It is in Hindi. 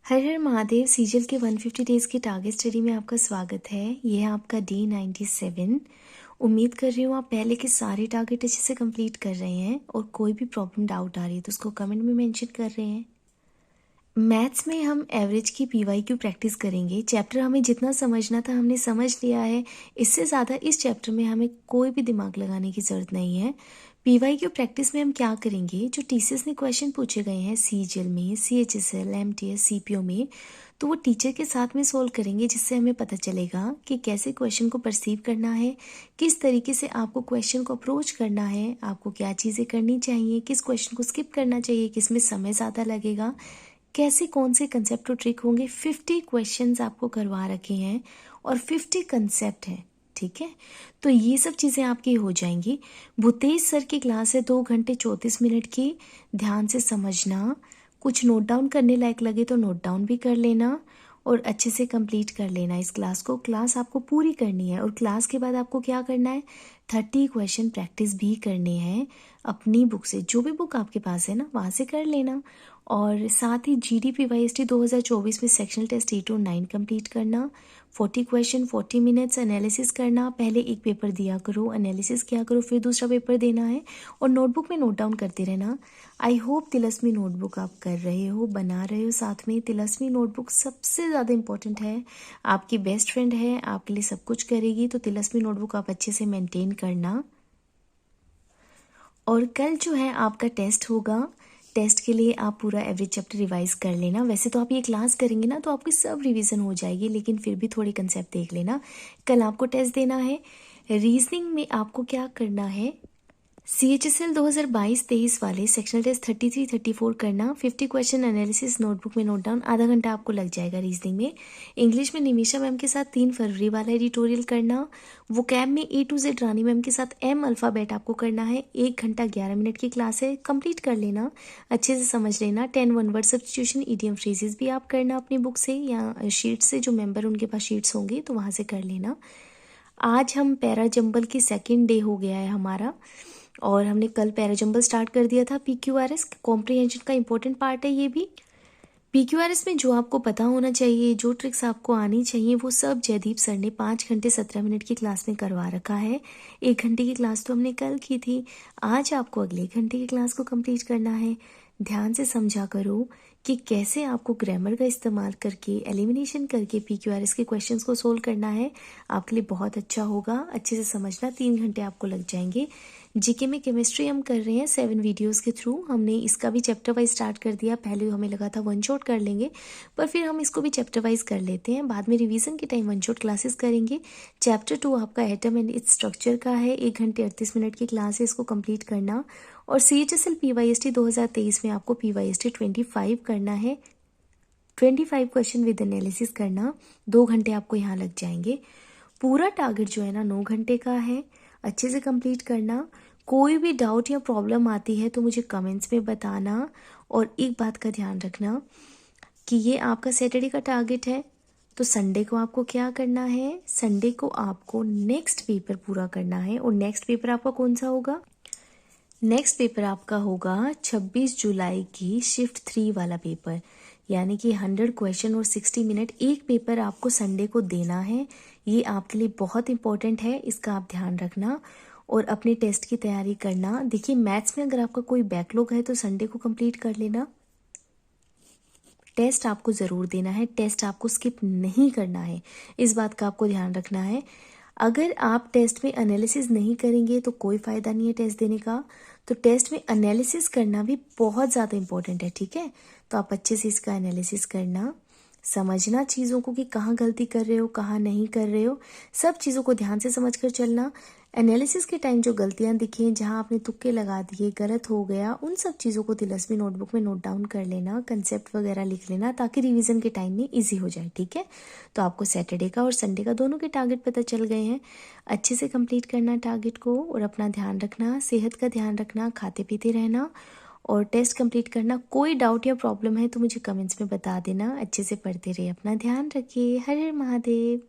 हर हर महादेव सीजल के 150 डेज़ की टारगेट स्टडी में आपका स्वागत है। ये है आपका डे 97। उम्मीद कर रही हूँ आप पहले के सारे टारगेट अच्छे से कंप्लीट कर रहे हैं और कोई भी प्रॉब्लम डाउट आ रही है तो उसको कमेंट में मेंशन कर रहे हैं। मैथ्स में हम एवरेज की पीवाईक्यू प्रैक्टिस करेंगे। चैप्टर हमें जितना समझना था हमने समझ लिया है। इससे ज़्यादा इस चैप्टर में हमें कोई भी दिमाग लगाने की ज़रूरत नहीं है। पीवाईक्यू प्रैक्टिस में हम क्या करेंगे, जो टीसीएस ने क्वेश्चन पूछे गए हैं सीजीएल में, सीएचएसएल, एमटीएस, सीपीओ में, तो वो टीचर के साथ में सोल्व करेंगे, जिससे हमें पता चलेगा कि कैसे क्वेश्चन को परसीव करना है, किस तरीके से आपको क्वेश्चन को अप्रोच करना है, आपको क्या चीज़ें करनी चाहिए, किस क्वेश्चन को स्किप करना चाहिए, किस में समय ज़्यादा लगेगा, कैसे कौन से कंसेप्ट और ट्रिक होंगे। 50 क्वेश्चंस आपको करवा रखे हैं और 50 कंसेप्ट हैं, ठीक है। तो ये सब चीज़ें आपकी हो जाएंगी। भूतेश सर की क्लास है 2 घंटे 34 मिनट की। ध्यान से समझना, कुछ नोट डाउन करने लायक लगे तो नोट डाउन भी कर लेना और अच्छे से कंप्लीट कर लेना इस क्लास को। क्लास आपको पूरी करनी है और क्लास के बाद आपको क्या करना है, 30 क्वेश्चन प्रैक्टिस भी करने हैं अपनी बुक से। जो भी बुक आपके पास है ना, वहाँ से कर लेना। और साथ ही जीडीपी वाईएसटी 2024 में सेक्शनल टेस्ट 8 और 9 कंप्लीट करना। 40 क्वेश्चन 40 मिनट्स एनालिसिस करना। पहले एक पेपर दिया करो, एनालिसिस किया करो, फिर दूसरा पेपर देना है और नोटबुक में नोट डाउन करते रहना। आई होप तिलस्मी नोटबुक आप कर रहे हो, बना रहे हो साथ में। तिलस्मी नोटबुक सबसे ज़्यादा इंपॉर्टेंट है, आपकी बेस्ट फ्रेंड है, आपके लिए सब कुछ करेगी। तो तिलस्मी नोटबुक आप अच्छे से मेंटेन करना। और कल जो है आपका टेस्ट होगा। टेस्ट के लिए आप पूरा एवरेज चैप्टर रिवाइज कर लेना। वैसे तो आप ये क्लास करेंगे ना तो आपकी सब रिवीजन हो जाएगी, लेकिन फिर भी थोड़े कंसेप्ट देख लेना। कल आपको टेस्ट देना है। रीजनिंग में आपको क्या करना है, सीएचएसएल 2022-23 वाले सेक्शनल टेस्ट 33-34 करना। 50 क्वेश्चन एनालिसिस नोटबुक में नोट डाउन, आधा घंटा आपको लग जाएगा रीजनिंग में। इंग्लिश में निमिषा मैम के साथ 3 फरवरी वाला एडिटोरियल करना। वो कैब में ए टू जेड रानी मैम के साथ एम अल्फ़ाबेट आपको करना है। 1 घंटा 11 मिनट की क्लास है, कंप्लीट कर लेना, अच्छे से समझ लेना। 10 one word substitution, EDM phrases भी आप करना अपनी बुक से या शीट से, जो मेंबर उनके पास शीट्स होंगी तो वहाँ से कर लेना। आज हम पैरा जंबल की सेकेंड डे हो गया है हमारा और हमने कल पैराजंबल स्टार्ट कर दिया था। पीक्यूआरएस कॉम्प्रिहेंशन का इंपॉर्टेंट पार्ट है ये भी। पीक्यूआरएस में जो आपको पता होना चाहिए, जो ट्रिक्स आपको आनी चाहिए, वो सब जयदीप सर ने 5 घंटे 17 मिनट की क्लास में करवा रखा है। 1 घंटे की क्लास तो हमने कल की थी, आज आपको अगले घंटे की क्लास को कंप्लीट करना है। ध्यान से समझा करो कि कैसे आपको ग्रामर का इस्तेमाल करके, एलिमिनेशन करके पीक्यूआरएस के क्वेश्चंस को सोल्व करना है। आपके लिए बहुत अच्छा होगा, अच्छे से समझना। 3 घंटे आपको लग जाएंगे। जीके में केमिस्ट्री हम कर रहे हैं 7 वीडियोस के थ्रू। हमने इसका भी चैप्टर वाइज स्टार्ट कर दिया। पहले हमें लगा था वन शॉट कर लेंगे, पर फिर हम इसको भी चैप्टर वाइज कर लेते हैं। बाद में रिवीजन के टाइम वन शॉट क्लासेस करेंगे। चैप्टर 2 आपका एटम एंड इट्स स्ट्रक्चर का है। 1 घंटे 38 मिनट की क्लास है, इसको कंप्लीट करना। और सीएचएसएल पीवाईएसटी 2023 में आपको पीवाईएसटी 25 करना है। 25 क्वेश्चन विद एनालिसिस करना। 2 घंटे आपको यहाँ लग जाएंगे। पूरा टारगेट जो है ना 9 घंटे का है, अच्छे से कंप्लीट करना। कोई भी डाउट या प्रॉब्लम आती है तो मुझे कमेंट्स में बताना। और एक बात का ध्यान रखना कि ये आपका सैटरडे का टारगेट है, तो संडे को आपको क्या करना है, संडे को आपको नेक्स्ट पेपर पूरा करना है। और नेक्स्ट पेपर आपका कौन सा होगा, नेक्स्ट पेपर आपका होगा 26 जुलाई की शिफ्ट 3 वाला पेपर, यानी कि 100 क्वेश्चन और 60 मिनट। एक पेपर आपको संडे को देना है। ये आपके लिए बहुत इंपॉर्टेंट है, इसका आप ध्यान रखना और अपने टेस्ट की तैयारी करना। देखिए मैथ्स में अगर आपका कोई बैकलॉग है तो संडे को कंप्लीट कर लेना। टेस्ट आपको ज़रूर देना है, टेस्ट आपको स्किप नहीं करना है, इस बात का आपको ध्यान रखना है। अगर आप टेस्ट में एनालिसिस नहीं करेंगे तो कोई फ़ायदा नहीं है टेस्ट देने का। तो टेस्ट में एनालिसिस करना भी बहुत ज़्यादा इंपॉर्टेंट है, ठीक है। तो आप अच्छे से इसका एनालिसिस करना, समझना चीज़ों को कि कहाँ गलती कर रहे हो, कहाँ नहीं कर रहे हो, सब चीज़ों को ध्यान से समझ कर चलना। एनालिसिस के टाइम जो गलतियाँ दिखें, जहाँ आपने तुक्के लगा दिए, गलत हो गया, उन सब चीज़ों को तिलस्मी नोटबुक में नोट डाउन कर लेना, कंसेप्ट वगैरह लिख लेना, ताकि रिवीजन के टाइम में ईजी हो जाए, ठीक है। तो आपको सैटरडे का और संडे का दोनों के टारगेट पता चल गए हैं। अच्छे से कंप्लीट करना टारगेट को और अपना ध्यान रखना, सेहत का ध्यान रखना, खाते पीते रहना और टेस्ट कंप्लीट करना। कोई डाउट या प्रॉब्लम है तो मुझे कमेंट्स में बता देना। अच्छे से पढ़ते रहिए, अपना ध्यान रखिए। हर हर महादेव।